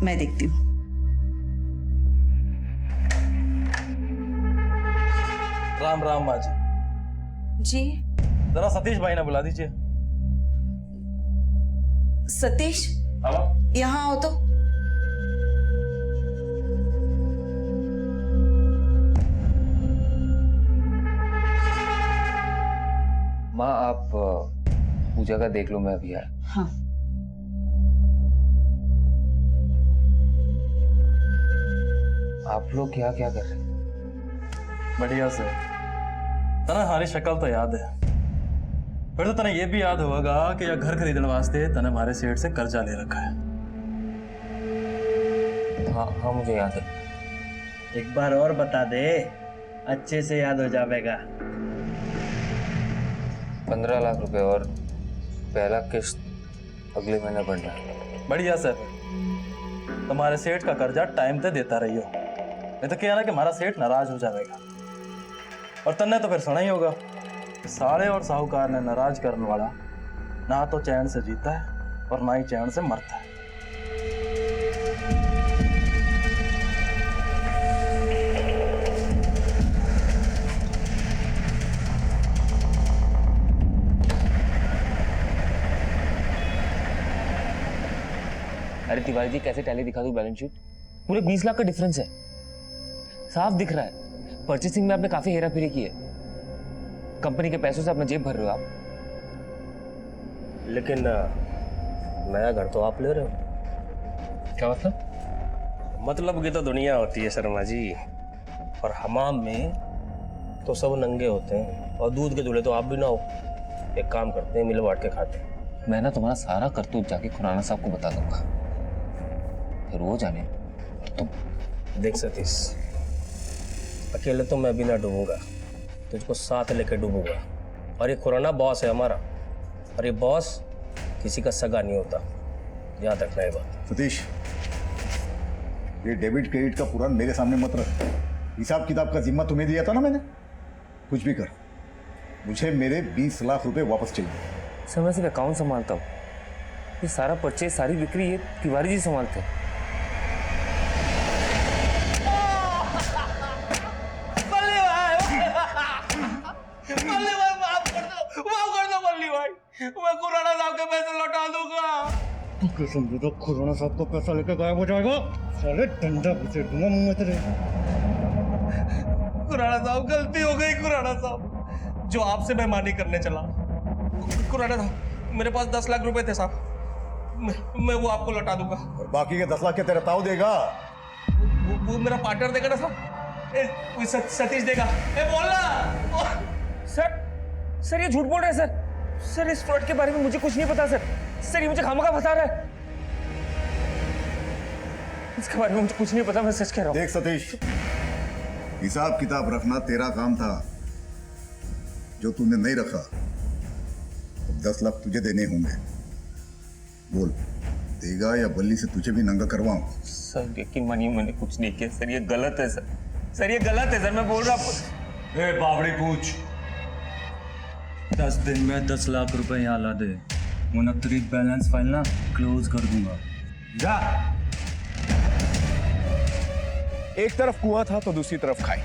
मैं देखती हूँ। राम राम माँ जी। जी जरा सतीश भाई ने बुला दीजिए। सतीश, यहाँ आओ तो। माँ आप पूजा का देख लो, मैं अभी आया। हाँ। आप लोग क्या क्या कर रहे हैं? बढ़िया से। तना हमारी शक्ल तो याद है। फिर तो तने ये भी याद होगा कि यह घर खरीदने वास्ते तने हमारे सेठ से कर्जा ले रखा है। हाँ हाँ मुझे याद है। एक बार और बता दे, अच्छे से याद हो जाएगा। 15 लाख रुपए और पहला किस्त अगले महीने भरना है। बढ़िया से। तुम्हारे सेठ का कर्जा टाइम पे देता रहियो, नहीं तो क्या ना कि हमारा सेठ नाराज हो जाएगा। और तन्ने तो फिर सुना ही होगा कि साले और साहूकार ने नाराज करने वाला ना तो चैन से जीता है और ना ही चैन से मरता है। अरे तिवारी जी कैसे टैली दिखा दूं बैलेंस शीट? पूरे 20 लाख का डिफरेंस है, साफ दिख रहा है। परचेसिंग में आपने काफी हेरा फेरी की है। कंपनी के पैसों से अपना जेब भर रहे हो आप। लेकिन नया घर तो आप ले रहे हो। क्या मतलब? मतलब की तो दुनिया होती है शर्मा जी, और हमाम में तो सब नंगे होते हैं, और दूध के दूल्हे तो आप भी ना हो। एक काम करते हैं, मिल बांट के खाते हैं। मैं ना तुम्हारा सारा करतूत जाके खुराना साहब को बता दूंगा, फिर वो जाने। तुम देख सतीश, अकेले तो मैं भी ना डूबूंगा, तुझको साथ लेके डूबूंगा। और ये खुराना बॉस है हमारा, और ये बॉस किसी का सगा नहीं होता, याद रखना ये बात। सतीश, ये डेबिट क्रेडिट का पुराण मेरे सामने मत रख। हिसाब किताब का जिम्मा तुम्हें दिया था ना मैंने। कुछ भी कर, मुझे मेरे 20 लाख रुपए वापस चाहिए। सर मैं सिर्फ अकाउंट संभालता हूँ, ये सारा परचेज सारी बिक्री ये तिवारी जी संभालते हैं। मैं खुराना साहब के पैसे लौटा दूंगा। कसम दे दो, खुराना साहब को पैसा लेकर गायब हो जाएगा। साले डंडा घुसे दूंगा मुंह में तेरे। खुराना साहब गलती हो गई। खुराना साहब, जो आपसे बेईमानी करने चला। खुराना साहब, मेरे पास 10 लाख रुपए थे साहब, मैं वो आपको लौटा दूंगा। और बाकी के 10 लाख के तेरा ताऊ देगा। वो मेरा पार्टनर देगा ना साहब, सतीश देगा। बोलना। सर ये झूठ बोल रहे हैं सर। सर इस फ्रॉड के बारे में मुझे कुछ नहीं पता सर। सर ये मुझे खामखा फंसा रहा है। इसके बारे में मुझे कुछ नहीं पता, मैं सच कह रहा हूँ। देख सतीश, हिसाब किताब रखना तेरा काम था, जो तूने नहीं रखा। अब 10 लाख तुझे देने होंगे। बोल, देगा या बल्ली से तुझे भी नंगा करवाऊं? सर यकीन मानिए मैंने कुछ नहीं किया सर, ये गलत है सर। सर ये गलत है सर, मैं बोल रहा हूँ। ए बावड़ी पूछ, 10 दिन में 10 लाख रुपए यहाँ ला दे, मुनकरीद बैलेंस फाइल ना क्लोज कर दूंगा। जा। एक तरफ कुआं था तो दूसरी तरफ खाई।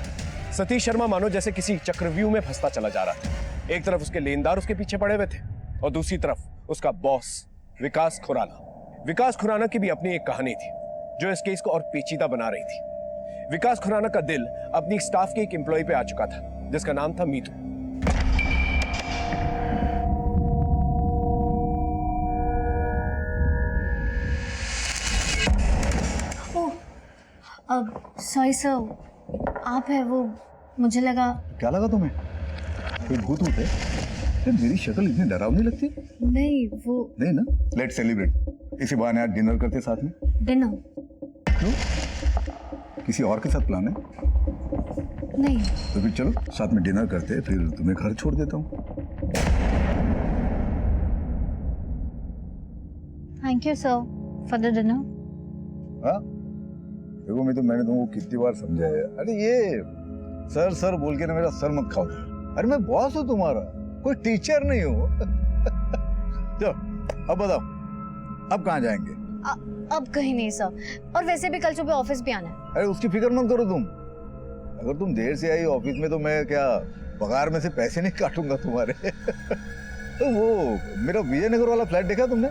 सतीश शर्मा मानो जैसे किसी चक्रव्यूह में फंसता चला जा रहा था। एक तरफ उसके लेनदार उसके पीछे पड़े हुए थे, और दूसरी तरफ उसका बॉस विकास खुराना। विकास खुराना की भी अपनी एक कहानी थी, जो इस केस को और पेचीदा बना रही थी। विकास खुराना का दिल अपनी स्टाफ के एक एम्प्लॉय पे आ चुका था, जिसका नाम था मीतू। अब सॉरी सर, आप है वो, मुझे लगा। क्या लगा तुम्हें? कोई भूत होते? मेरी शक्ल इतनी डरावनी लगती? नहीं वो नहीं ना। Let's celebrate. इसी बहाने आज डिनर करते साथ में। डिनर? क्यों? किसी और के साथ प्लान है? नहीं। तो फिर चलो साथ में डिनर करते, फिर तुम्हें घर छोड़ देता हूँ। Thank you sir for the dinner. हाँ देखो, मैंने तुमको कितनी बार समझाया। अरे ये सर सर बोल के ना मेरा सर मत खाओ। अरे मैं बॉस हूँ तुम्हारा, कोई टीचर नहीं हूँ। चलो अब बताओ, अब कहाँ जाएंगे? अब कहीं नहीं सर, और वैसे भी कल सुबह ऑफिस भी आना है। अरे उसकी फिक्र मत करो तुम। अगर तुम देर से आई ऑफिस में तो मैं क्या पगार में से पैसे नहीं काटूंगा तुम्हारे। तो वो मेरा विजयनगर वाला फ्लैट देखा तुमने?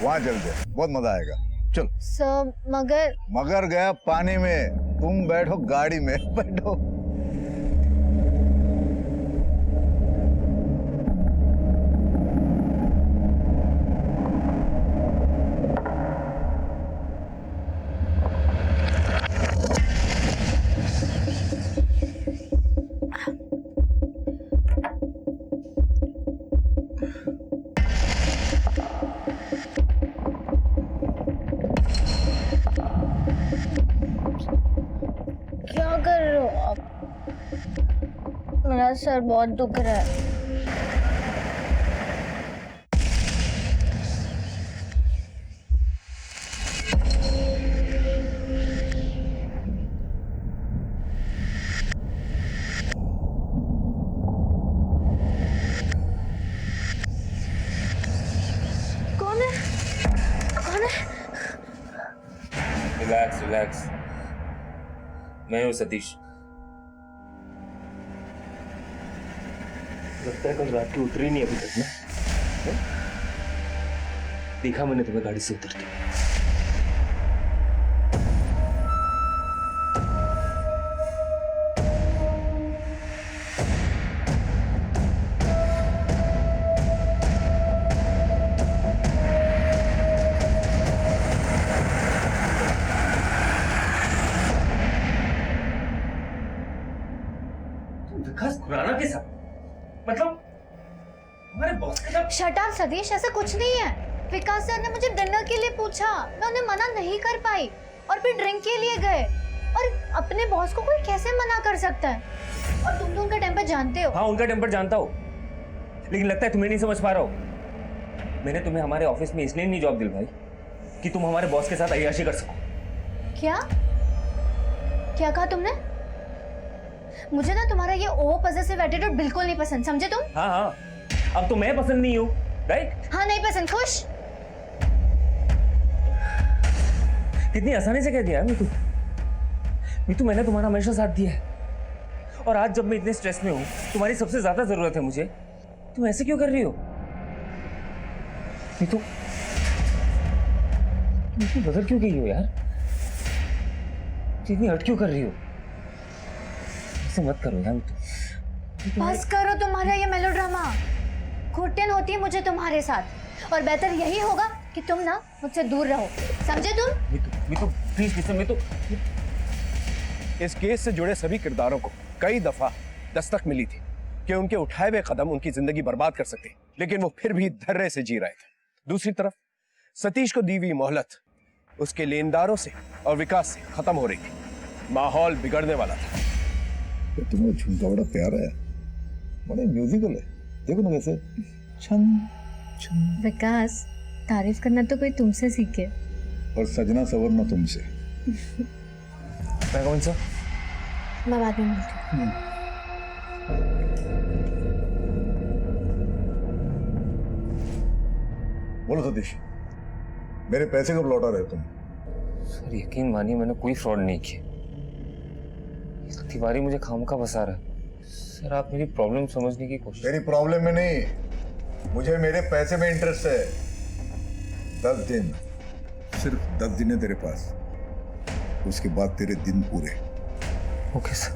वहां चलते, बहुत मजा आएगा। चलो। सर मगर गया पानी में, तुम बैठो गाड़ी में, बैठो। क्या कर रहे हो आप? मेरा सर बहुत दुख रहा है। कौन है? कौन है? रिलैक्स रिलैक्स, मैं हूँ सतीश। लगता है कल रात की उतरी नहीं अभी तक ना। देखा मैंने तुम्हें गाड़ी से उतरते। विकास खुराना के साथ, मतलब हमारे बॉस के साथ? शट अप सतीश, ऐसा कुछ नहीं है। विकास सर ने मुझे डिनर के लिए पूछा, मैं उन्हें मना नहीं कर पाई और फिर ड्रिंक के लिए गए। और अपने बॉस को कोई कैसे मना कर सकता है? और तुम तो उनका टेम्पर जानते हो। हाँ, उनका टेम्पर जानता हो, लेकिन लगता है तुम्हें नहीं समझ पा रहा हो। मैंने तुम्हें हमारे ऑफिस में इसलिए नहीं जॉब दिलवाई कि तुम हमारे बॉस के साथ अय्याशी कर सको। क्या क्या कहा तुमने? मुझे ना तुम्हारा ये ओवर पॉसेसिव एटीट्यूड बिल्कुल नहीं पसंद, समझे तुम? हाँ हाँ, अब तो मैं पसंद नहीं हूँ, राइट? हाँ, नहीं पसंद। खुश? कितनी आसानी से कह दिया मीतू, मैंने तुम्हारा हमेशा साथ दिया है, और आज जब मैं इतने स्ट्रेस में हूँ, तुम्हारी सबसे ज्यादा जरूरत है मुझे, तुम ऐसे क्यों कर रही हो? मीतू बदल क्यों गई हो यार? इतनी हट क्यों कर रही हो? ऐसे मत करो यार मीतू। बस करो तुम्हारा ये मेलोड्रामा। घुटन होती है मुझे तुम्हारे साथ, और बेहतर यही होगा कि तुम ना मुझसे दूर रहो, समझे तुम? Meetu please listen Meetu. इस केस से जुड़े सभी किरदारों को कई दफा दस्तक मिली थी कि उनके उठाए हुए कदम उनकी जिंदगी बर्बाद कर सकते, लेकिन वो फिर भी धैर्य से जी रहे थे। दूसरी तरफ सतीश को दी हुई मोहलत उसके लेनदारों से और विकास से खत्म हो रही थी। माहौल बिगड़ने वाला था। तो तुम्हें झुमका बड़ा प्यारा है, बड़ा म्यूजिकल है, देखो ना कैसे छन छन। विकास, तारीफ करना तो कोई तुमसे सीखे, और सजना सवरना तुमसे। मैं कौन सा? मैं बाद में मिलती हूँ। बोलो सतीश, मेरे पैसे कब लौटा रहे तुम? सर यकीन मानिए मैंने कोई फ्रॉड नहीं किया। तिवारी मुझे खामखा फंसा रहा है। सर आप मेरी प्रॉब्लम समझने की कोशिश। तेरी प्रॉब्लम में नहीं, मुझे मेरे पैसे में इंटरेस्ट है। 10 दिन, सिर्फ 10 दिन है तेरे पास, उसके बाद तेरे दिन पूरे। Okay sir.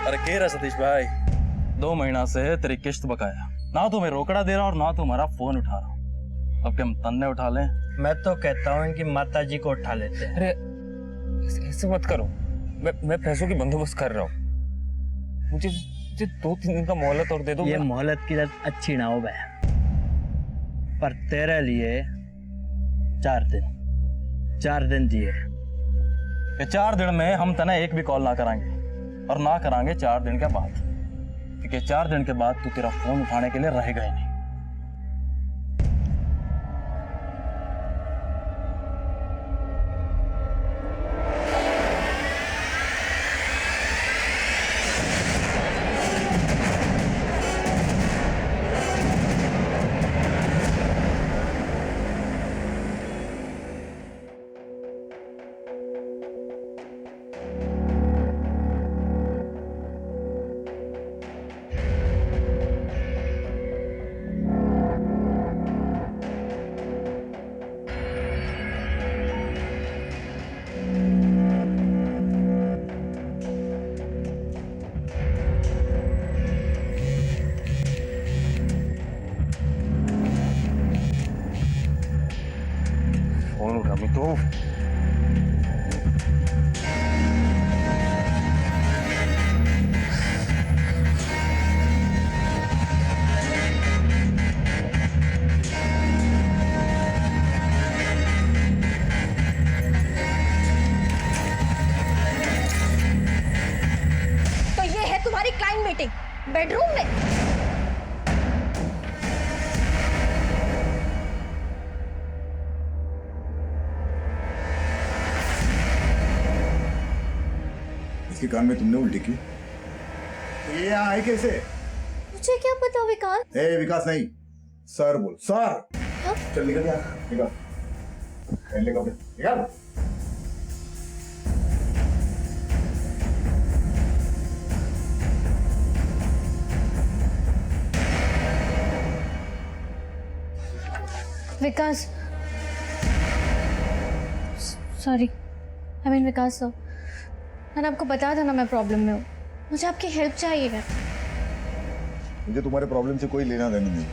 अरे कह रहा सतीश भाई, 2 महीना से तेरी किश्त बकाया, ना तुम्हें रोकड़ा दे रहा और ना तुम्हारा फोन उठा रहा। अब क्या हम तन्ने उठा लें? मैं तो कहता हूँ इनकी माता जी को उठा लेते हैं। अरे ऐसे मत करो, मैं पैसों की बंदोबस्त कर रहा हूँ। मुझे 2-3 दिन का मोहलत और दे दो। ये मोहलत की लत अच्छी ना हो बे, पर तेरे लिए 4 दिन दिए। कि 4 दिन में हम तने एक भी कॉल ना कराएंगे, और ना कराएंगे 4 दिन के बाद, क्योंकि 4 दिन के बाद तू तेरा फोन उठाने के लिए रहेगा ही नहीं। अभी तो तो ये है तुम्हारी क्लाइंट मीटिंग बेडरूम में। इसके कान में तुमने उल्टी की? ये यहाँ आए कैसे? मुझे क्या पता विकास। ए विकास नहीं, सर बोल, सर। हाँ? चल निकल यहाँ, निकल। पहन ले कपड़े, निकल। Vikas sorry, I mean Vikas sir, मैंने आपको बताया था ना मैं प्रॉब्लम में हूँ, मुझे आपकी हेल्प चाहिए है। मुझे तुम्हारे प्रॉब्लम से कोई लेना देना नहीं।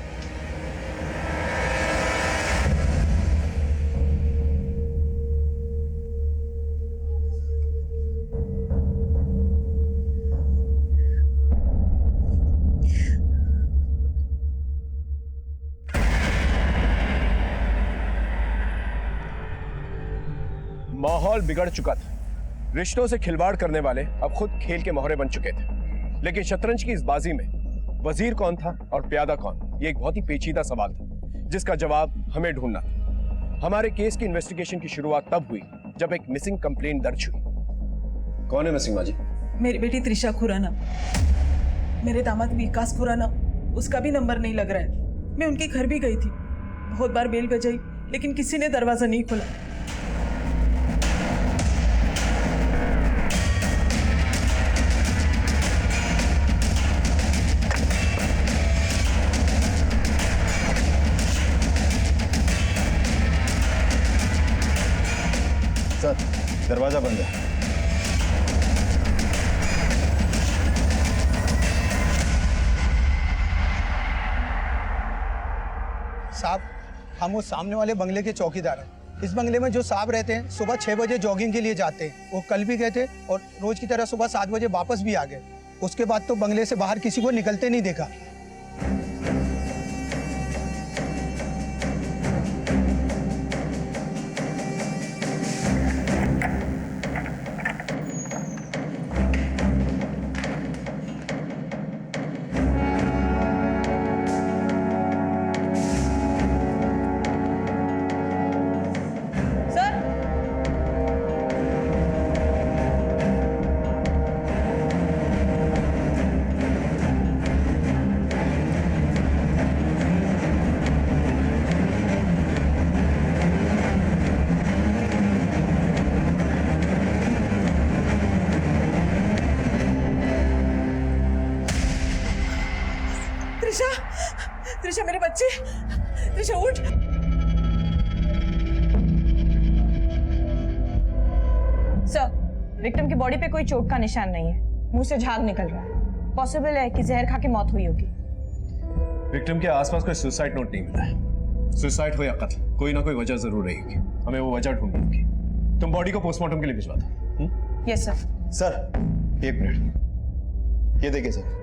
माहौल बिगड़ चुका था। रिश्तों से खिलवाड़ करने वाले अब खुद खेल के मोहरे बन चुके थे। लेकिन शतरंज की इस बाजी में वजीर कौन था और प्यादा कौन, ये एक बहुत ही पेचीदा सवाल था जिसका जवाब हमें ढूंढना था। हमारे केस की इन्वेस्टिगेशन की शुरुआत तब हुई जब एक मिसिंग कंप्लेंट दर्ज हुई। कौन है मिसिंग माँ जी? मेरी बेटी त्रिशा खुराना, मेरे दामाद विकास खुराना, उसका भी नंबर नहीं लग रहा है। मैं उनके घर भी गई थी, बहुत बार बेल बजाई, लेकिन किसी ने दरवाजा नहीं खोला। सर, दरवाजा बंद है। साहब, हम उस सामने वाले बंगले के चौकीदार हैं। इस बंगले में जो साहब रहते हैं सुबह 6 बजे जॉगिंग के लिए जाते हैं। वो कल भी गए थे और रोज की तरह सुबह 7 बजे वापस भी आ गए। उसके बाद तो बंगले से बाहर किसी को निकलते नहीं देखा। त्रिशा, त्रिशा मेरे बच्चे, त्रिशा उठ। सर, विक्टिम की बॉडी पे कोई चोट का निशान नहीं है, मुंह से झाग निकल रहा है। पॉसिबल है कि जहर खा के मौत हुई होगी। विक्टिम के आसपास कोई सुसाइड नोट नहीं मिला है। सुसाइड हो या कत्ल, कोई ना कोई वजह जरूर रहेगी। हमें वो वजह ढूंढनी होगी। तुम बॉडी को पोस्टमार्टम के लिए भिजवा दो। Yes sir. Sir, 1 minute. ये देखिए सर,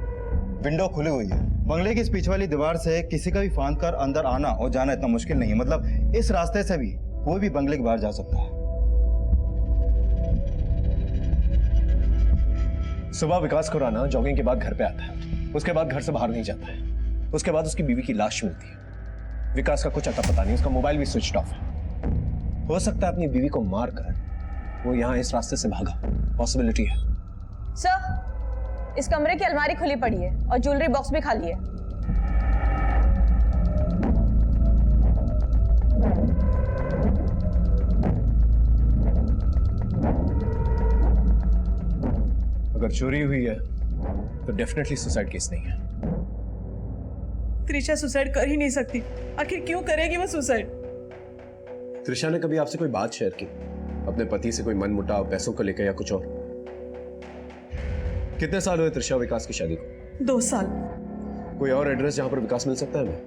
विंडो खुली हुई है। बंगले की इस पीछे वाली दीवार से किसी का भी फांद कर अंदर आना और जाना इतना मुश्किल नहीं है। मतलब इस रास्ते से भी कोई भी बंगले के बाहर जा सकता है। सुबह विकास खुराना जॉगिंग के बाद घर पे आता है, उसके बाद घर से बाहर नहीं जाता है। उसके बाद उसकी बीवी की लाश मिलती है। विकास का कुछ अता पता नहीं, उसका मोबाइल भी स्विच ऑफ है। हो सकता है अपनी बीवी को मार कर वो यहाँ इस रास्ते से भागा। पॉसिबिलिटी है। सर, इस कमरे की अलमारी खुली पड़ी है और ज्वेलरी बॉक्स भी खाली है। अगर चोरी हुई है तो डेफिनेटली सुसाइड केस नहीं है। त्रिशा सुसाइड कर ही नहीं सकती, आखिर क्यों करेगी वो सुसाइड? त्रिशा ने कभी आपसे कोई बात शेयर की? अपने पति से कोई मनमुटाव, पैसों को लेकर या कुछ और? कितने साल हुए त्रिशा विकास की शादी को? 2 साल। कोई और एड्रेस जहां पर विकास मिल सकता है हमें?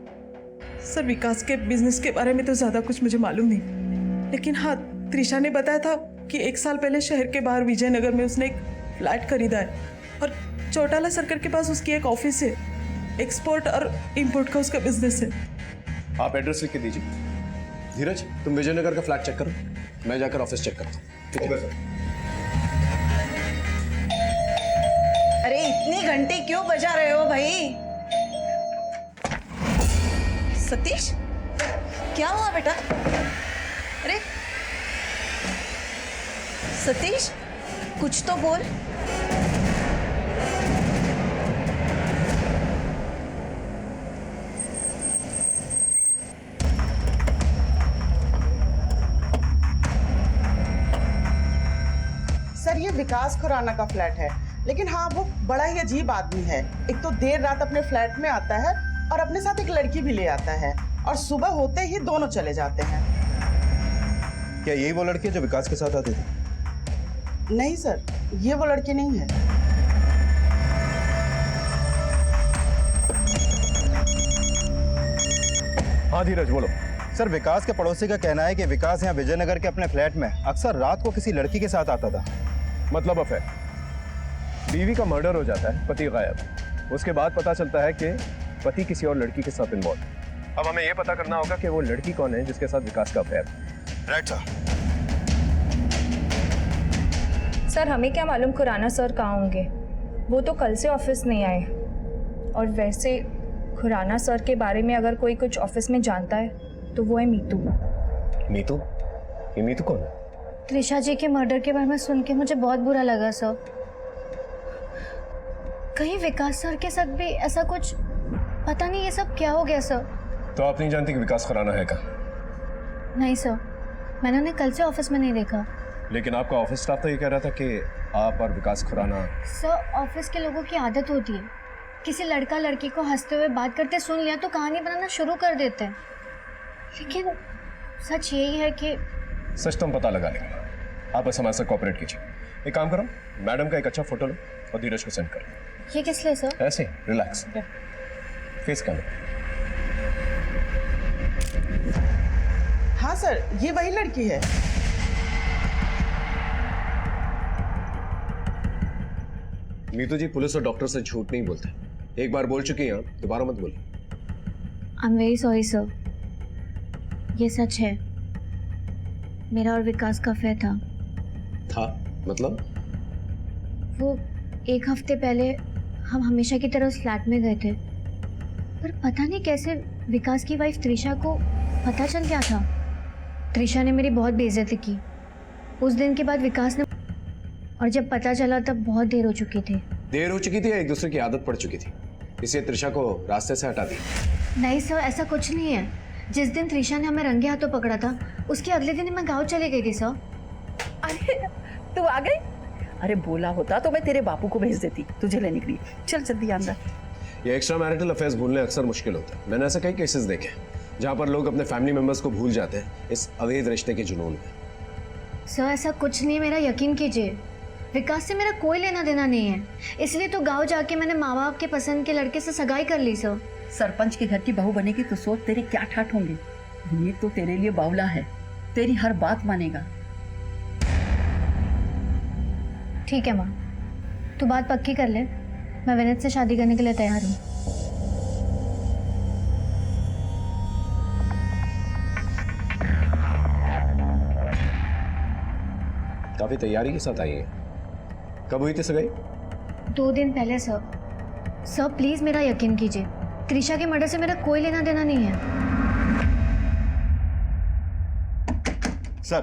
सर, विकास के बिजनेस के बारे में तो ज्यादा कुछ मुझे मालूम नहीं। लेकिन हाँ, त्रिशा ने बताया था कि 1 साल पहले शहर के बाहर विजयनगर में उसने एक फ्लैट खरीदा है और चौटाला सर्कल के पास उसकी एक ऑफिस है। एक्सपोर्ट और इंपोर्ट का उसका बिजनेस है। आप एड्रेस लिख के दीजिए। धीरज, तुम विजयनगर का फ्लैट चेक करो, मैं जाकर ऑफिस चेक करता हूँ। ठीक है सर। अरे इतनी घंटे क्यों बजा रहे हो भाई? सतीश, क्या हुआ बेटा? अरे सतीश, कुछ तो बोल। सर, ये विकास खुराना का फ्लैट है, लेकिन हाँ, वो बड़ा ही अजीब आदमी है। एक तो देर रात अपने फ्लैट में आता है और अपने साथ एक लड़की भी ले आता है और सुबह होते ही दोनों चले जाते हैं। क्या यही वो लड़की है जो विकास के साथ आती थी? नहीं सर, ये वो लड़की नहीं है। हाँ धीरज, बोलो। सर, विकास के पड़ोसी का कहना है कि विकास यहाँ विजयनगर के अपने फ्लैट में अक्सर रात को किसी लड़की के साथ आता था। मतलब अफेयर। बीवी का मर्डर हो जाता है, पति गायब। उसके बाद पता चलता है कि पति किसी और लड़की के साथ इन्वॉल्व। अब हमें यह पता करना होगा कि वो लड़की कौन है जिसके साथ विकास का अफेयर। Right sir. सर, हमें क्या मालूम खुराना सर कहाँ होंगे? वो तो कल से ऑफिस नहीं आए। और वैसे खुराना सर के बारे में अगर कोई कुछ ऑफिस में जानता है तो वो है मीतू। मीतू? ये मीतू कौन है? त्रिशा जी के मर्डर के बारे में सुन के मुझे बहुत बुरा लगा सर। कहीं विकास सर के साथ भी ऐसा कुछ, पता नहीं ये सब क्या हो गया सर। तो आप नहीं जानती कि विकास खुराना है का? नहीं सर, मैंने उन्हें कल से ऑफिस में नहीं देखा। लेकिन आपका ऑफिस स्टाफ तो ये कह रहा था कि आप और विकास खुराना। सर, ऑफिस के लोगों की आदत होती है, किसी लड़का लड़की को हंसते हुए बात करते सुन लिया तो कहानी बनाना शुरू कर देते हैं। लेकिन सच यही है कि सच तो हम पता लगा लेंगे, आप बस हमारे साथ कोऑपरेट कीजिए। एक काम करो, मैडम का एक अच्छा फोटो लो और धीरज को सेंड करो। ये किस लिए सर? ऐसे रिलैक्स, फेस कैमरा। हाँ सर, ये वही लड़की है। मीतू जी, पुलिस और डॉक्टर से झूठ नहीं बोलते। एक बार बोल चुकी हैं आप, दोबारा मत बोलिए। I am very sorry sir, ये सच है। मेरा और विकास का अफेयर था। मतलब? वो 1 हफ्ते पहले हम हमेशा की तरह उस फ्लैट में गए थे, पर पता नहीं कैसे विकास की वाइफ त्रिशा को पता चल गया था। त्रिशा ने मेरी बहुत बेइज्जती की। उस दिन के बाद विकास ने, और जब पता चला तब बहुत देर हो चुकी थी। देर हो चुकी थी या एक दूसरे की आदत पड़ चुकी थी, इसलिए त्रिशा को रास्ते से हटा दिया? नहीं सर, ऐसा कुछ नहीं है। जिस दिन त्रिशा ने हमें रंगे हाथों पकड़ा था, उसके अगले दिन मैं गाँव चली गई थी सर। अरे तू आ गई? अरे बोला होता तो मैं तेरे बापू को भेज देती तुझे लेने के लिए। चल जल्दी अंदर। ये एक्स्ट्रा मैरिटल अफेयर्स भूलने अक्सर मुश्किल होता है। मैंने ऐसे कई केसेस देखे जहाँ पर लोग अपने फैमिली मेंबर्स को भूल जाते हैं इस अवैध रिश्ते के जुनून में। सर, ऐसा कुछ नहीं, मेरा यकीन कीजिए। विकास से मेरा कोई लेना देना नहीं है, इसलिए तो गांव जाके मैंने माँ बाप के पसंद के लड़के से सगाई कर ली सर। सरपंच के घर की बहू बनेगी तो सोच तेरे क्या ठाठ होंगे। ये तो तेरे लिए बावला है, तेरी हर बात मानेगा। ठीक है माँ, तू बात पक्की कर ले, मैं विनीत से शादी करने के लिए तैयार हूँ। काफी तैयारी के साथ आई है। कब हुई थी सगाई? 2 दिन पहले सर। सर प्लीज मेरा यकीन कीजिए, त्रिशा के मर्डर से मेरा कोई लेना देना नहीं है। सर,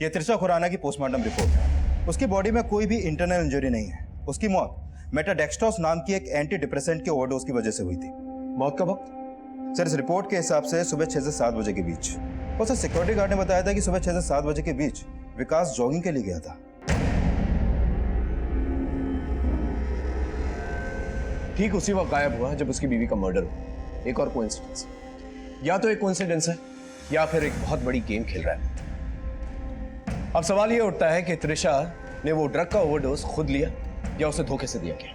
ये त्रिशा खुराना की पोस्टमार्टम रिपोर्ट है। उसकी बॉडी में कोई भी इंटरनल इंजरी नहीं है। उसकी मौत मेटाडेक्सट्रॉस नाम की एक एंटी डिप्रेसेंट के ओवरडोज की वजह से हुई थी। मौत का वक्त? सर, इस रिपोर्ट के हिसाब से सुबह 6 से 7 बजे के बीच। और सर, सिक्योरिटी गार्ड ने बताया था कि सुबह 6 से 7 बजे के बीच विकास जॉगिंग के लिए गया था। ठीक उसी वक्त गायब हुआ जब उसकी बीवी का मर्डर हुआ। एक और कोइंसिडेंस, या तो एक कोइंसिडेंस है या फिर एक बहुत बड़ी गेम खेल रहा है। अब सवाल यह उठता है कि त्रिशा ने वो ड्रग का ओवरडोज खुद लिया या उसे धोखे से दिया गया।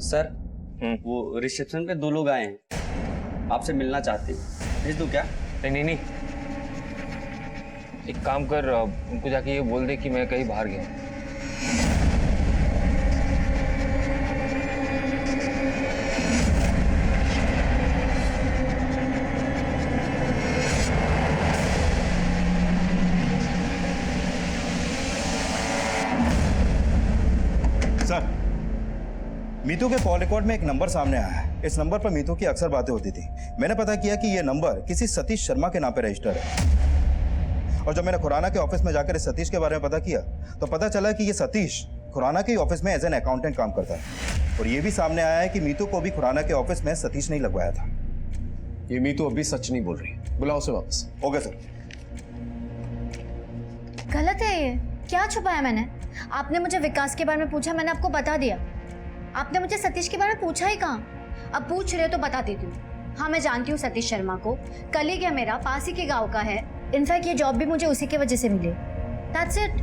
सर, वो रिसेप्शन पे 2 लोग आए हैं, आपसे मिलना चाहते हैं। भेज दूं क्या? नहीं नहीं, एक काम कर, उनको जाके ये बोल दे कि मैं कहीं बाहर गया हूँ। सर, मीतू के कॉल रिकॉर्ड में एक नंबर सामने आया है। इस नंबर पर मीतू की अक्सर बातें होती थी। मैंने पता किया कि यह नंबर किसी सतीश शर्मा के नाम पे रजिस्टर है। और जब मैंने खुराना के ऑफिस में जाकर इस सतीश के बारे में पता किया तो पता चला कि यह सतीश खुराना के ऑफिस में एज एन अकाउंटेंट काम करता है। और यह भी सामने आया है कि मीतू को भी खुराना के ऑफिस में सतीश ने लगवाया था। ये मीतू अभी सच नहीं बोल रही, बुलाओ उसे वापस। Okay sir. गलत है ये, क्या छुपाया मैंने? आपने मुझे विकास के बारे में पूछा, मैंने आपको बता दिया। आपने मुझे सतीश के बारे में पूछा ही कहाँ? अब पूछ रहे हो तो बता देती हूँ। हाँ, मैं जानती हूँ सतीश शर्मा को, कलीग है मेरा, पास ही के गांव का है। इनफैक्ट ये जॉब भी मुझे उसी की वजह से मिली। That's it.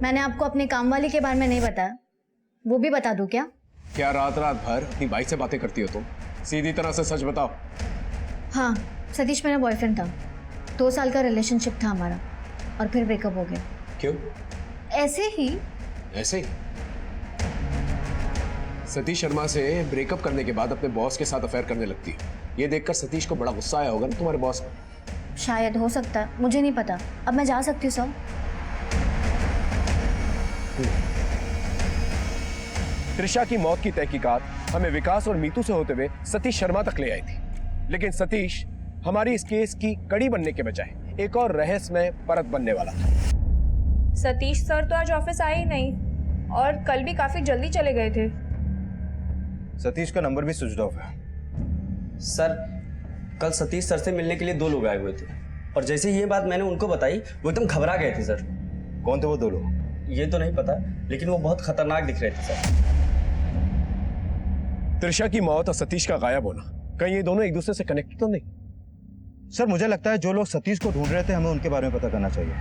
मैंने आपको अपने काम वाली के बारे में नहीं बताया, वो भी बता दूं क्या? क्या रात रात भर अपनी भाई से बातें करती हो तुम? सीधी तरह से सच बताओ। हाँ, सतीश मेरा बॉयफ्रेंड था। 2 साल का रिलेशनशिप था हमारा और फिर ब्रेकअप हो गया। क्यों? ऐसे ही। ऐसे ही? सतीश शर्मा से ब्रेकअप करने के बाद अपने बॉस के साथ अफेयर करने लगती है। ये देखकर सतीश को बड़ा गुस्सा आया होगा ना तुम्हारे बॉस को। शायद, हो सकता है, मुझे नहीं पता। अब मैं जा सकती हूँ सर? त्रिशा की मौत की तहकीकात हमें विकास और मीतू से होते हुए सतीश शर्मा तक ले आई थी, लेकिन सतीश हमारी इस केस की कड़ी बनने के बजाय एक और रहस्यमय परत बनने वाला था। सतीश सर तो आज ऑफिस आए ही नहीं और कल भी काफी जल्दी चले गए थे। सतीश का नंबर भी स्विच ऑफ है। सर, कल सतीश सर से मिलने के लिए 2 लोग आए हुए थे और जैसे ही ये बात मैंने उनको बताई वो एकदम घबरा गए थे सर। कौन थे वो 2 लोग? ये तो नहीं पता, लेकिन वो बहुत खतरनाक दिख रहे थे सर। त्रिशा की मौत और सतीश का गायब होना, कहीं ये दोनों एक दूसरे से कनेक्टेड तो नहीं? सर, मुझे लगता है जो लोग सतीश को ढूंढ रहे थे हमें उनके बारे में पता करना चाहिए।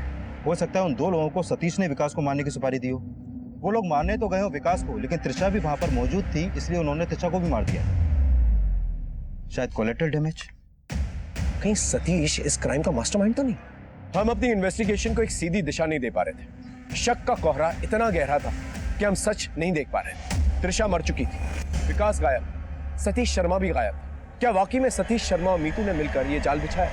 हो सकता है उन 2 लोगों को सतीश ने विकास को मारने की सुपारी दी हो। वो लोग मारने तो गए हो विकास को, लेकिन त्रिशा भी वहां पर मौजूद थी, इसलिए उन्होंने त्रिशा को भी मार दिया। शायद कोलेटरल डैमेज। कहीं सतीश इस क्राइम का मास्टरमाइंड तो नहीं? हम अपनी इन्वेस्टिगेशन को एक सीधी दिशा नहीं दे पा रहे थे। शक का कोहरा इतना गहरा था कि हम सच नहीं देख पा रहे थे। त्रिशा मर चुकी थी, विकास गायब, सतीश शर्मा भी गायब। क्या वाकई में सतीश शर्मा और मीतू ने मिलकर ये जाल बिछाया?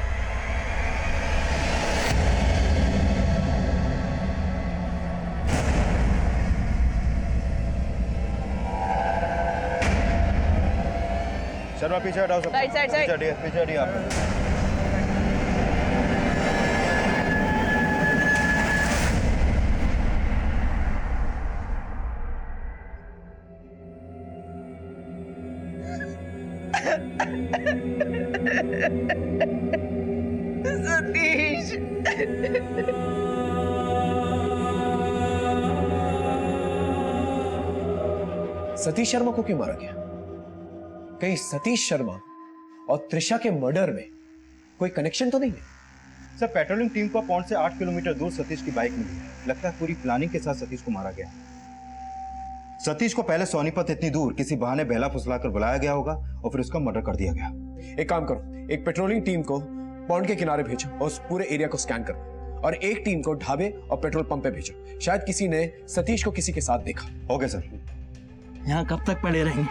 शर्मा पीछे हटाओ सब। Right side, side. पीछे हटिए आप। सतीश, सतीश शर्मा को क्यों मारा गया? कहीं सतीश शर्मा और त्रिशा के मर्डर में कोई कनेक्शन तो नहीं है? सर, पेट्रोलिंग टीम को पॉइंट से 8 किलोमीटर दूर सतीश की बाइक मिली है। लगता है पूरी प्लानिंग के साथ सतीश को मारा गया। सतीश को पहले सोनीपत इतनी दूर किसी बहाने बहला फुसलाकर बुलाया गया होगा और फिर उसका मर्डर कर दिया गया। एक काम करो, एक पेट्रोलिंग टीम को पॉन्ड के किनारे भेजो और उस पूरे एरिया को स्कैन करो, और एक टीम को ढाबे और पेट्रोल पंप पे भेजो। शायद किसी ने सतीश को किसी के साथ देखा। Okay sir. यहाँ कब तक पड़े रहेंगे?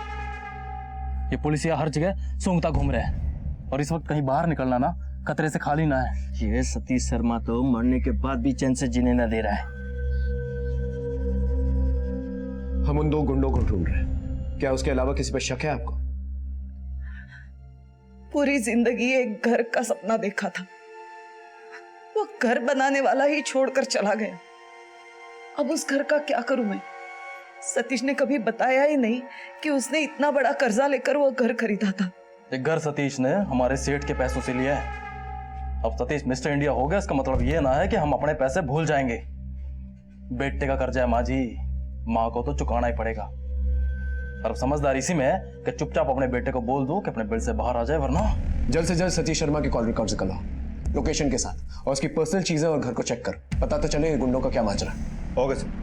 ये पुलिसिया हर जगह सूंघता घूम रहे हैं और इस वक्त कहीं बाहर निकलना ना खतरे से खाली ना है। ये सतीश शर्मा तो मरने के बाद भी चैन से जीने न दे रहा है। हम उन 2 गुंडों को ढूंढ रहे हैं। क्या उसके अलावा किसी पर शक है आपको? पूरी जिंदगी एक घर का सपना देखा था, वो घर बनाने वाला ही छोड़कर चला गया। अब उस घर का क्या करूं मैं? सतीश ने कभी बताया ही नहीं कि उसने इतना बड़ा कर्जा लेकर वो घर खरीदा था। एक घर सतीश ने हमारे सेठ के पैसों से लिया है। अब सतीश मिस्टर इंडिया हो गया, इसका मतलब ये ना है कि हम अपने पैसे भूल जाएंगे। बेटे का कर्जा है माँ जी, माँ को तो चुकाना ही पड़ेगा। और समझदार इसी में है कि चुपचाप अपने बेटे को बोल दो कि अपने बिल से बाहर आ जाए, वरना जल्द से जल्द सतीश शर्मा के कॉल रिकॉर्ड्स निकालो, लोकेशन के साथ, और उसकी पर्सनल चीजें और घर को चेक कर, पता तो चले गुंडों का क्या माजरा। Okay sir.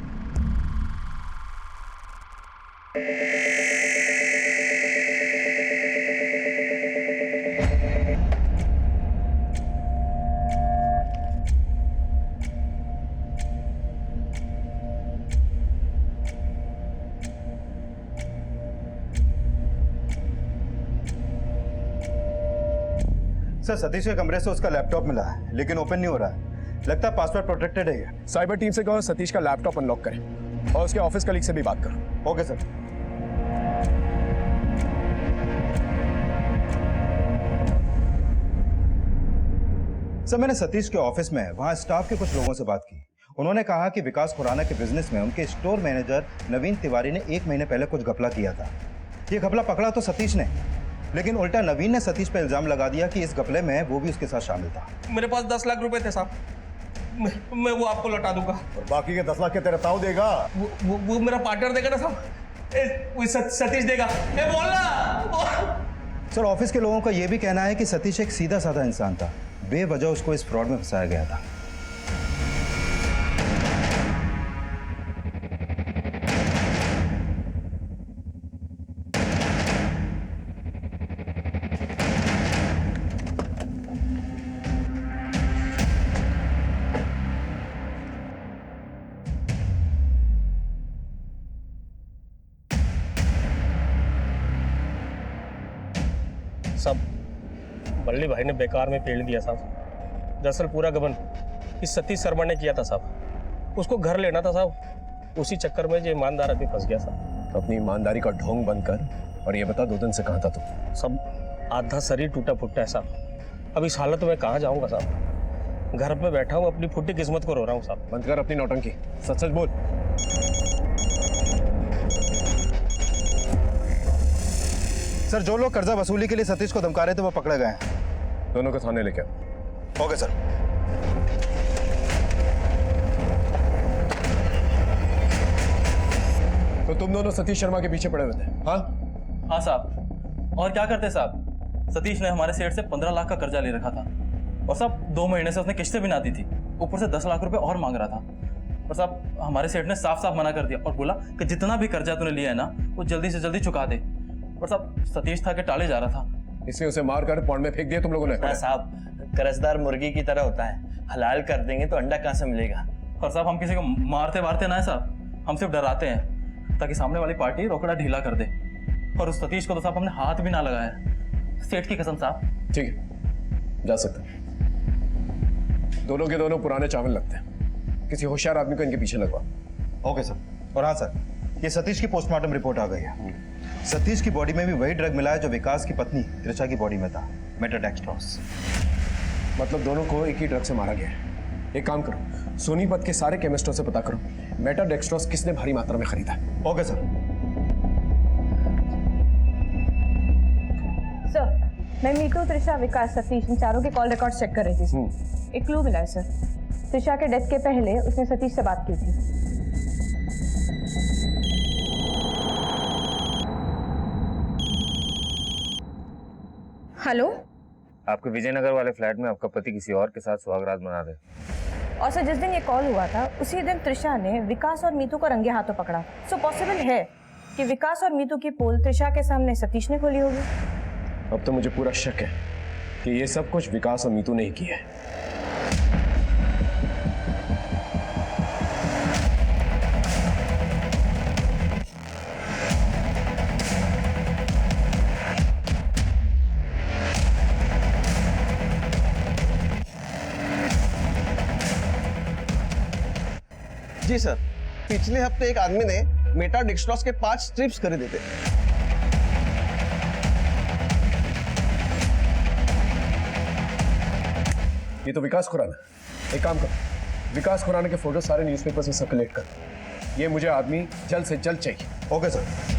सर सतीश के कमरे से उसका लैपटॉप मिला है लेकिन ओपन नहीं हो रहा है। लगता है पासवर्ड प्रोटेक्टेड है ये। साइबर टीम से कहो सतीश का लैपटॉप अनलॉक करें और उसके ऑफिस कलीग से भी बात करो। Okay sir. सर मैंने सतीश के ऑफिस में वहां स्टाफ के कुछ लोगों से बात की। उन्होंने कहा कि विकास खुराना के बिजनेस में उनके स्टोर मैनेजर नवीन तिवारी ने 1 महीने पहले कुछ घपला किया था। ये घपला पकड़ा तो सतीश ने, लेकिन उल्टा नवीन ने सतीश पर इल्जाम लगा दिया कि इस घपले में वो भी उसके साथ शामिल था। मेरे पास 10 लाख रुपए थे साहब, मैं वो आपको लौटा दूंगा। और बाकी के 10 लाख के तेरा ताऊ देगा? वो मेरा पार्टनर देगा ना साहब, वो सतीश देगा। बोलना। सर ऑफिस के लोगों का यह भी कहना है कि सतीश एक सीधा साधा इंसान था, बेवजह उसको इस फ्रॉड में फंसाया गया था। सब बल्ली भाई ने बेकार में पेड़ दिया साहब। दरअसल पूरा गबन इस सतीश शर्मा ने किया था साहब। उसको घर लेना था साहब, उसी चक्कर में जो ईमानदार अभी फंस गया साहब। तो अपनी ईमानदारी का ढोंग बंद कर और ये बता 2 दिन से कहाँ था तू? सब आधा शरीर टूटा फुट्टा है साहब। अब इस हालत में कहाँ जाऊँगा साहब? घर पे बैठा हूँ, अपनी फुट्टी किस्मत को रो रहा हूँ साहब। बंद कर अपनी नौटंकी, सच सच बोल। सर जो लोग कर्जा वसूली के लिए सतीश को धमका रहे थे वो पकड़े गए हैं। दोनों को थाने लेके आओ। Okay sir. तो तुम दोनों सतीश शर्मा के पीछे पड़े हुए थे? हाँ हाँ साहब, और क्या करते साहब? सतीश ने हमारे सेठ से 15 लाख का कर्जा ले रखा था और साहब 2 महीने से उसने किस्तें भी ना दी थी, ऊपर से 10 लाख रुपए और मांग रहा था। और साहब हमारे सेठ ने साफ साफ मना कर दिया और बोला कि जितना भी कर्जा तूने लिया है ना वो जल्दी से जल्दी चुका दे। और साहब सतीश था कि टाले जा रहा था, इसलिए उसे मार कर पौंड में फेंक दिया तुम लोगों ने? साहब कर्जदार मुर्गी की तरह होता है, हलाल कर देंगे तो अंडा कहाँ से मिलेगा? और साहब हम किसी को मारते वारते ना है साहब, हम सिर्फ डराते हैं ताकि सामने वाली पार्टी रोकड़ा ढीला कर दे। और उस सतीश को तो साहब हमने हाथ भी ना लगाया, सेठ की कसम साहब। ठीक है, जा सकते हैं। दोनों के दोनों पुराने चावल लगते हैं, किसी होशियार आदमी को इनके पीछे लगवा। Okay sir. और हाँ सर, ये सतीश की पोस्टमार्टम रिपोर्ट आ गई है। सतीश की बॉडी में भी वही ड्रग मिला है जो विकास की पत्नी त्रिशा की बॉडी में था, मेटाडेक्स्ट्रोस। मतलब दोनों को एक ही ड्रग से मारा गया है। एक काम करो, सोनीपत के सारे केमिस्टों से पता करो मेटाडेक्स्ट्रोस किसने भारी मात्रा में खरीदा है। Okay sir. सर मैं मीतू, त्रिशा, विकास, सतीश इन चारों के कॉल रिकॉर्ड चेक कर रही थी। एक क्लू मिला है सर। त्रिशा के डेथ के पहले उसने सतीश से बात की थी। हेलो, आपके विजयनगर वाले फ्लैट में आपका पति किसी और के साथ सुहागरात मना रहे। और सर जिस दिन ये कॉल हुआ था उसी दिन त्रिशा ने विकास और मीतू को रंगे हाथों पकड़ा। सो पॉसिबल है कि विकास और मीतू की पोल त्रिशा के सामने सतीश ने खोली होगी। अब तो मुझे पूरा शक है कि ये सब कुछ विकास और मीतू ने ही किया है। जी सर, पिछले हफ्ते एक आदमी ने मेटाडेक्स्ट्रोस के 5 स्ट्रिप्स खरीदे थे। ये तो विकास खुराना। एक काम कर, विकास खुराना के फोटो सारे न्यूज़पेपर से सर्कुलेट कर। ये मुझे आदमी जल्द से जल्द चाहिए। Okay sir.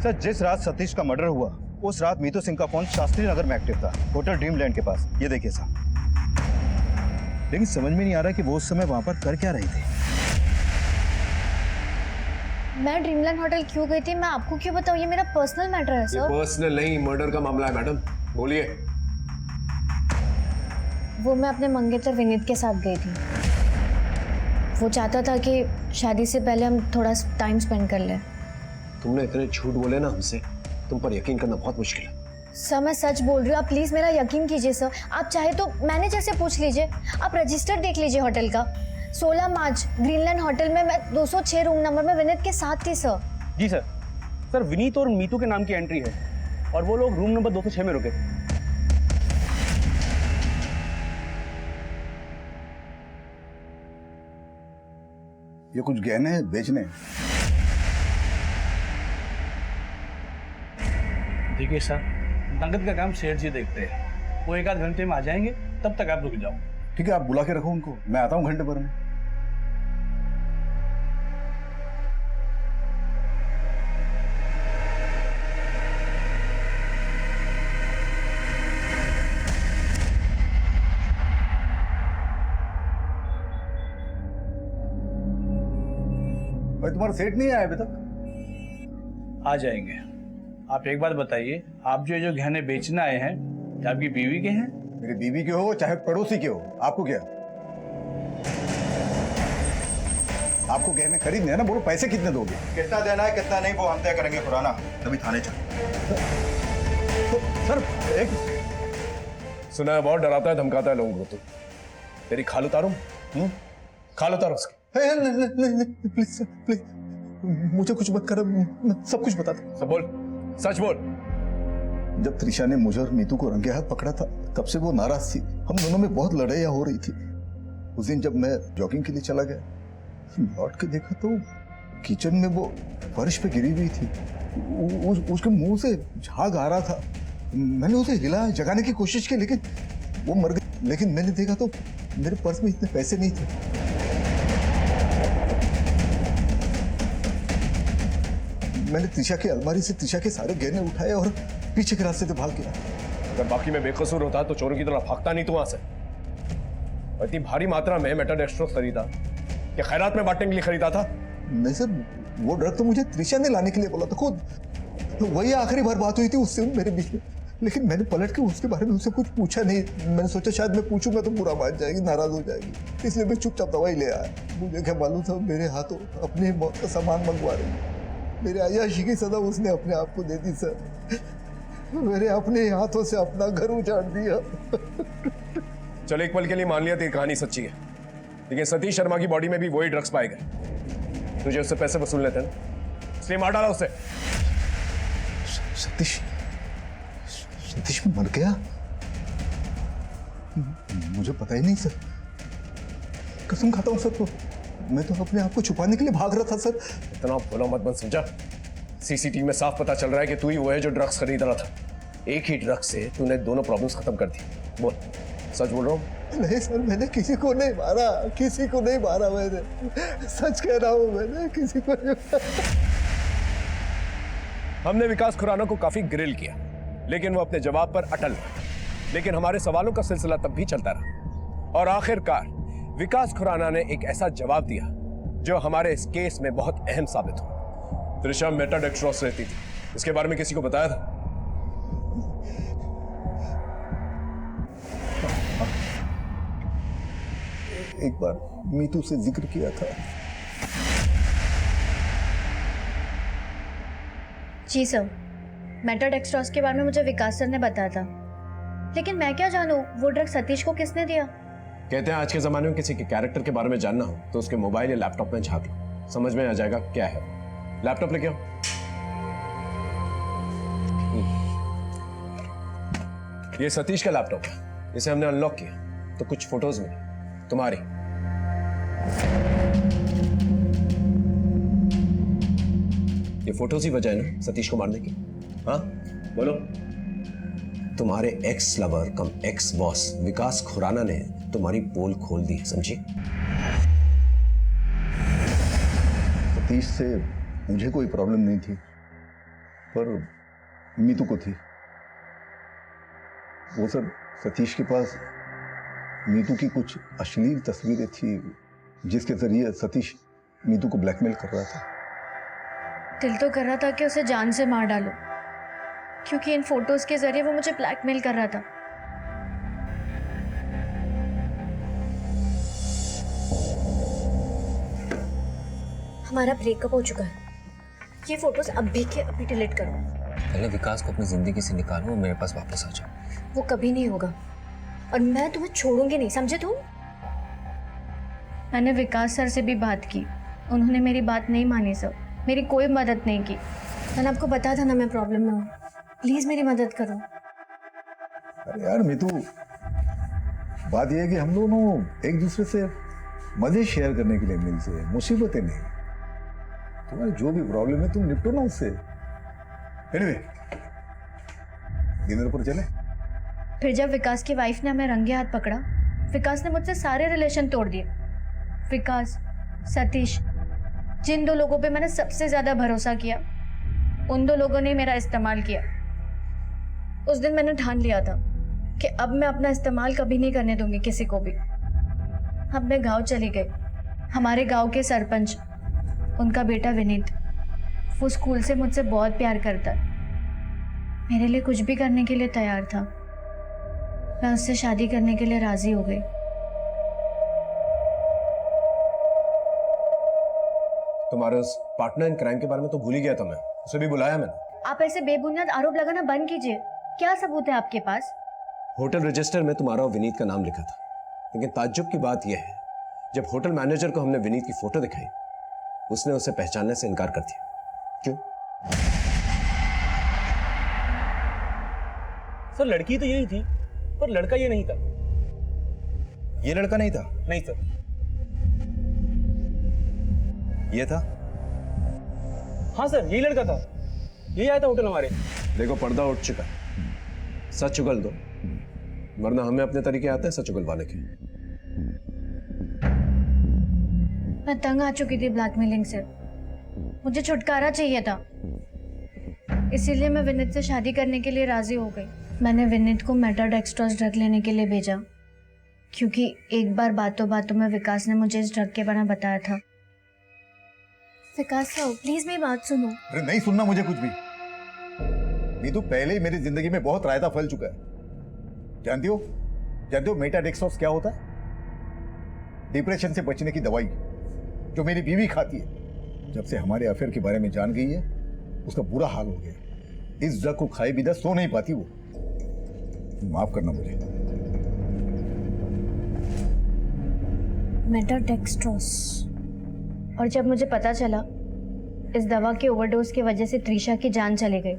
सर जिस रात सतीश का मर्डर हुआ उस रात मीतू सिंह का फोन शास्त्री नगर में एक्टिव था, होटल ड्रीमलैंड के पास। ये देखिए साहब, लेकिन समझ में नहीं आ रहा कि वो उस समय वहां पर कर क्या रही थी। मैं ड्रीमलैंड होटल क्यों गई थी मैं आपको क्यों बताऊं? ये मेरा पर्सनल मैटर है सर। पर्सनल नहीं, मर्डर का मामला है मैडम। बोलिए। वो मैं अपने मंगेतर विनीत के साथ गई थी। वो चाहता था कि शादी से पहले हम थोड़ा टाइम स्पेंड कर लें। तुमने इतने झूठ बोले ना हमसे, तुम पर यकीन करना बहुत मुश्किल है। सर मैं सच बोल रही हूँ, आप प्लीज़ मेरा यकीन कीजिए सर। आप चाहे तो मैनेजर से पूछ लीजिए, आप रजिस्टर देख लीजिए होटल का। 16 मार्च ग्रीनलैंड होटल में मैं 206 रूम नंबर में विनीत के साथ थी सर। जी सर। सर विनीत और मीतू के नाम की एंट्री है और वो लोग रूम नंबर 206 में रुके थे। ये कुछ गहने बेचने? देखिए सर, नगद का काम सेठ जी देखते हैं, वो 1 आध घंटे में आ जाएंगे, तब तक आप रुक जाओ। ठीक है, आप बुला के रखो उनको, मैं आता हूँ घंटे भर में। भाई तुम्हारा सेठ नहीं आया अभी तक? आ जाएंगे। आप एक बात बताइए, आप जो गहने बेचने आए हैं, क्या आपकी बीवी के हैं? मेरी बीवी के हो चाहे पड़ोसी के हो, आपको क्या? आपको गहने खरीदने हैं ना, बोलो पैसे कितने दोगे? कितना देना है कितना नहीं वो हम तय करेंगे खुराना, तभी थाने चलो। सर एक सुना है बहुत डराता है धमकाता है लोगों को। तो तेरी खाल उतारूं? खाल उतारो उसकी। प्लीज प्लीज मुझे कुछ मत करो, मैं सब कुछ बता दूं। सब बोल, सच बोल। जब त्रिशा ने मुझे और मीतू को रंगे हाथ पकड़ा था, तब से वो नाराज थी। हम दोनों में बहुत लड़ाइयाँ हो रही थी। उस दिन जब मैं जॉगिंग के लिए चला गया, लौट के देखा तो किचन में वो फर्श पे गिरी हुई थी। उसके मुंह से झाग आ रहा था। मैंने उसे हिलाया, जगाने की कोशिश की, लेकिन वो मर गई। लेकिन मैंने देखा तो मेरे पर्स में इतने पैसे नहीं थे। मैंने त्रिशा की अलमारी से त्रिशा के सारे गहने उठाए और पीछे के रास्ते से भाग गया। अगर बाकी में बेकसूर होता तो चोरों की तरह भागता नहीं तू वहां से। इतनी भारी मात्रा में मेटाडेक्स्ट्रोस खरीदा क्या खैरात में बांटने के लिए खरीदा था? नहीं सर, वो ड्रग तो मुझे त्रिशा ने लाने के लिए बोला था खुद। तो वही आखिरी बार बात हुई थी उससे मेरे बीच में। लेकिन मैंने पलट के उसके बारे में उससे कुछ पूछा नहीं। मैंने सोचा शायद मैं पूछूंगा तो बुरा मान जाएगी, नाराज हो जाएगी, इसलिए मैं चुपचाप दवाई ले आया। मुझे क्या मालूम था मेरे हाथों अपनी मौत का सामान मंगवा रही। मेरे अय्याशी की सजा उसने अपने आप को दे दी सर। मेरे अपने हाथों से अपना घर उजाड़ दिया। चलो एक पल के लिए मान लिया तेरी कहानी सच्ची है, लेकिन सतीश शर्मा की बॉडी में भी वही ड्रग्स पाए गए। तुझे उससे पैसे वसूलने थे ना, इसलिए मार डाला उसे। सतीश मर गया? मुझे पता ही नहीं सर, कसम खाता हूँ सर। तो मैं तो अपने आप को छुपाने के लिए भाग रहा था सर। इतना भोला मत बन समझा। सीसीटीवी में साफ पता चल रहा है कि तू ही वो है जो ड्रग्स खरीद रहा था। एक ही ड्रग्स से तूने दोनों प्रॉब्लम्स खत्म कर दी। बोल, सच बोल रहा हूँ? नहीं सर, मैंने किसी को नहीं मारा, किसी को नहीं मारा। मैंने सच कह रहा हूँ, मैंने किसी को नहीं मारा। हमने विकास खुराना को काफी ग्रिल किया, लेकिन वो अपने जवाब पर अटल रहा। लेकिन हमारे सवालों का सिलसिला तब भी चलता रहा और आखिरकार विकास खुराना ने एक ऐसा जवाब दिया जो हमारे इस केस में बहुत अहम साबित हुआ। त्रिशा मेटाडेक्स्ट्रोस रहती थी, इसके बारे में किसी को बताया था? एक बार मीतू से जिक्र किया था। जी सर, मेटाडेक्स्ट्रोस के बारे में मुझे विकास सर ने बताया था, लेकिन मैं क्या जानूं वो ड्रग सतीश को किसने दिया। कहते हैं आज के जमाने में किसी के कैरेक्टर के बारे में जानना हो तो उसके मोबाइल या लैपटॉप में झांक लो, समझ में आ जाएगा क्या है। लैपटॉप लेके आओ। ये सतीश का लैपटॉप है, इसे हमने अनलॉक किया तो कुछ फोटोज मिली तुम्हारी। ये फोटोज ही वजह है ना सतीश को मारने की? हाँ बोलो। तुम्हारे एक्स लवर कम एक्स बॉस विकास खुराना ने तुम्हारी पोल खोल दी, समझी? सतीश से मुझे कोई प्रॉब्लम नहीं थी, पर मीतू को थी। वो सर सतीश के पास मीतू की कुछ अश्लील तस्वीरें थी, जिसके जरिए सतीश मीतू को ब्लैकमेल कर रहा था। दिल तो कर रहा था कि उसे जान से मार डालो, क्योंकि इन फोटोज के जरिए वो मुझे ब्लैकमेल कर रहा था। हमारा ब्रेकअप हो चुका है। ये फोटोज अभी के अभी डिलीट करो। पहले विकास को अपनी जिंदगी से निकालो और मेरे पास वापस आ जाओ। वो कभी नहीं होगा और मैं तुम्हें छोड़ूंगी नहीं, समझे तुम? मैंने विकास सर से भी बात की, उन्होंने मेरी बात नहीं मानी सर, मेरी कोई मदद नहीं की। मैंने आपको बताया था ना मैं प्रॉब्लम में हूँ, प्लीज मेरी मदद करो। अरे यार मीतू, बात यह है कि हम दोनों एक दूसरे से मजे शेयर करने के लिए मिलते हैं, मुसीबतें नहीं। तुम्हारी जो भी प्रॉब्लम है तुम निपटो ना उससे। एनीवे, डिनर पर चले। फिर जब विकास की वाइफ ने हमें रंगे हाथ पकड़ा, विकास ने मुझसे सारे रिलेशन तोड़ दिए। विकास, सतीश, जिन दो लोगों पे मैंने सबसे ज्यादा भरोसा किया, उन दो लोगों ने मेरा इस्तेमाल किया। उस दिन मैंने ठान लिया था कि अब मैं अपना इस्तेमाल कभी नहीं करने दूंगी किसी को भी। अपने गांव चली गई। हमारे गांव के सरपंच, उनका बेटा विनीत, वो स्कूल से मुझसे बहुत प्यार करता है, मेरे लिए कुछ भी करने के लिए तैयार था। मैं उससे शादी करने के लिए राजी हो गई। तुम्हारे उस पार्टनर इन क्राइम के बारे में तो भूल ही गया था मैं, उसे भी बुलाया मैंने। आप ऐसे बेबुनियाद आरोप लगाना बंद कीजिए। क्या सबूत है आपके पास? होटल रजिस्टर में तुम्हारा और विनीत का नाम लिखा था, लेकिन ताज्जुब की बात यह है, जब होटल मैनेजर को हमने विनीत की फोटो दिखाई, उसने उसे पहचानने से इनकार कर दिया। क्यों? सर लड़की तो यही थी, पर लड़का ये नहीं था। ये लड़का नहीं था? नहीं सर। ये था? हाँ सर, यही लड़का था, यही आया था होटल हमारे। देखो, पर्दा उठ चुका है, सच उगल दो, वरना हमें अपने तरीके आते हैं सच उगलवाने के। मैं तंग आ चुकी थी ब्लैकमेलिंग से, मुझे छुटकारा चाहिए था, इसीलिए मैं विनीत से शादी करने के लिए राजी हो गई। मैंने विनीत को मेटाडेक्स्ट्रोस ड्रग लेने के लिए भेजा, क्योंकि एक बार बातों बातों में विकास ने मुझे इस ड्रग के बारे में बताया था। विकास साहब प्लीज मेरी बात सुनो। अरे नहीं सुनना मुझे कुछ भी। मीतू, पहले ही मेरी जिंदगी में बहुत रायता फैल चुका है। जानती हो मेटाडेक्स्ट्रोस क्या होता है? डिप्रेशन से बचने की दवाई जो मेरी बीवी खाती है। जब से हमारे अफेयर के बारे में जान गई है, उसका बुरा हाल हो गया। इस ड्रग को खाए बिना सो नहीं पाती वो। माफ करना मुझे। मेटाडेक्स्ट्रोस। और जब मुझे पता चला इस दवा के ओवरडोज की वजह से त्रिशा की जान चली गई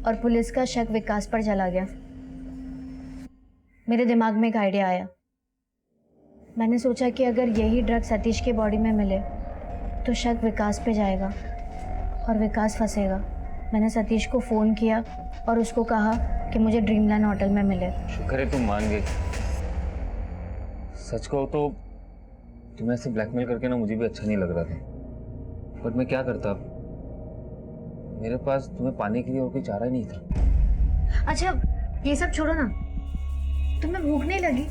और पुलिस का शक विकास पर चला गया, मेरे दिमाग में एक आइडिया आया। मैंने सोचा कि अगर यही ड्रग सतीश की बॉडी में मिले तो शक विकास पे जाएगा और विकास फंसेगा। मैंने सतीश को फ़ोन किया और उसको कहा कि मुझे ड्रीमलैंड होटल में मिले। शुक्र है तुम मान गई। सच कहो तो तुम्हें ऐसे ब्लैकमेल करके ना मुझे भी अच्छा नहीं लग रहा था, बट मैं क्या करता, मेरे पास तुम्हें पाने के लिए और कोई चारा ही नहीं था। अच्छा ये सब छोड़ो ना, तुम्हें भूख नहीं लगी?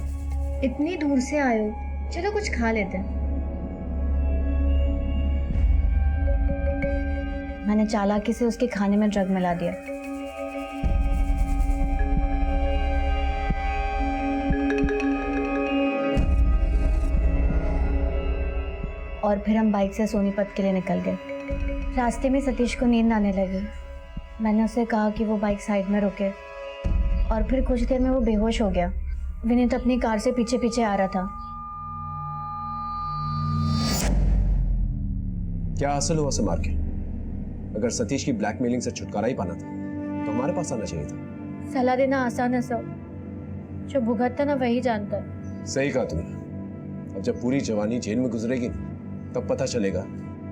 इतनी दूर से आए हो, चलो कुछ खा लेते हैं। मैंने चालाकी से उसके खाने में ड्रग मिला दिया। और फिर हम बाइक से सोनीपत के लिए निकल गए। रास्ते में सतीश को नींद आने लगी। मैंने उसे कहा कि वो बाइक साइड में रुके और फिर कुछ देर में वो बेहोश हो गया। विनीत अपनी कार से पीछे पीछे आ रहा था। क्या हासिल हुआ उसे मार के? अगर सतीश की ब्लैकमेलिंग से छुटकारा ही पाना था तो हमारे पास आना चाहिए था। सलाह देना आसान है सब, जो भुगतता ना वही जानता है। सही कहा तुमने। अब जब पूरी जवानी जेल में गुजरेगी तब पता चलेगा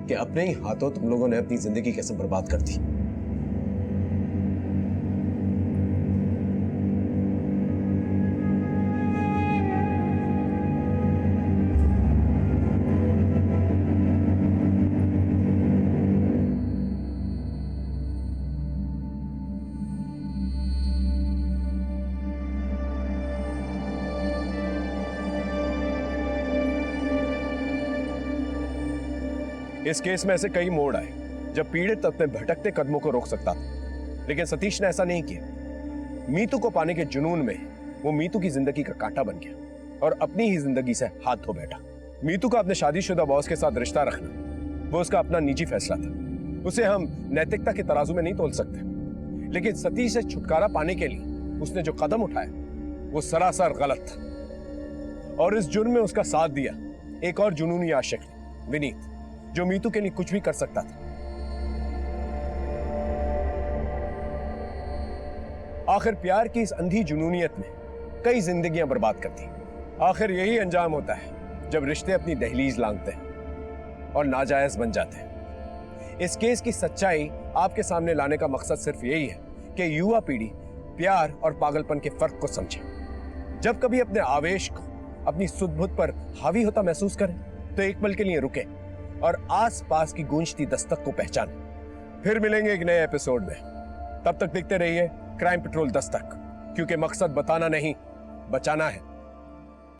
कि अपने ही हाथों तुम लोगों ने अपनी जिंदगी कैसे बर्बाद कर दी। इस केस में ऐसे कई मोड़ आए जब पीड़ित अपने भटकते कदमों को रोक सकता था, लेकिन सतीश ने ऐसा नहीं किया। मीतू को पाने के जुनून में वो मीतू की जिंदगी का कांटा बन गया और अपनी ही जिंदगी से हाथ धो बैठा। मीतू का अपने शादीशुदा बॉस के साथ रिश्ता रखना वो उसका अपना निजी फैसला था, उसे हम नैतिकता के तराजू में नहीं तोल सकते। लेकिन सतीश से छुटकारा पाने के लिए उसने जो कदम उठाया वो सरासर गलत था। और इस जुर्म में उसका साथ दिया एक और जुनूनी आशिक विनीत, जो मीतू के लिए कुछ भी कर सकता था। आखिर प्यार की इस अंधी जुनूनियत में कई जिंदगियां बर्बाद कर दी। आखिर यही अंजाम होता है जब रिश्ते अपनी दहलीज लांघते हैं और नाजायज बन जाते हैं। इस केस की सच्चाई आपके सामने लाने का मकसद सिर्फ यही है कि युवा पीढ़ी प्यार और पागलपन के फर्क को समझे। जब कभी अपने आवेश को अपनी सुध-बुध पर हावी होता महसूस करें तो एक पल के लिए रुके और आस-पास की गूंजती दस्तक को पहचानें। फिर मिलेंगे एक नए एपिसोड में। तब तक देखते रहिए क्राइम पेट्रोल दस्तक, क्योंकि मकसद बताना नहीं, बचाना है।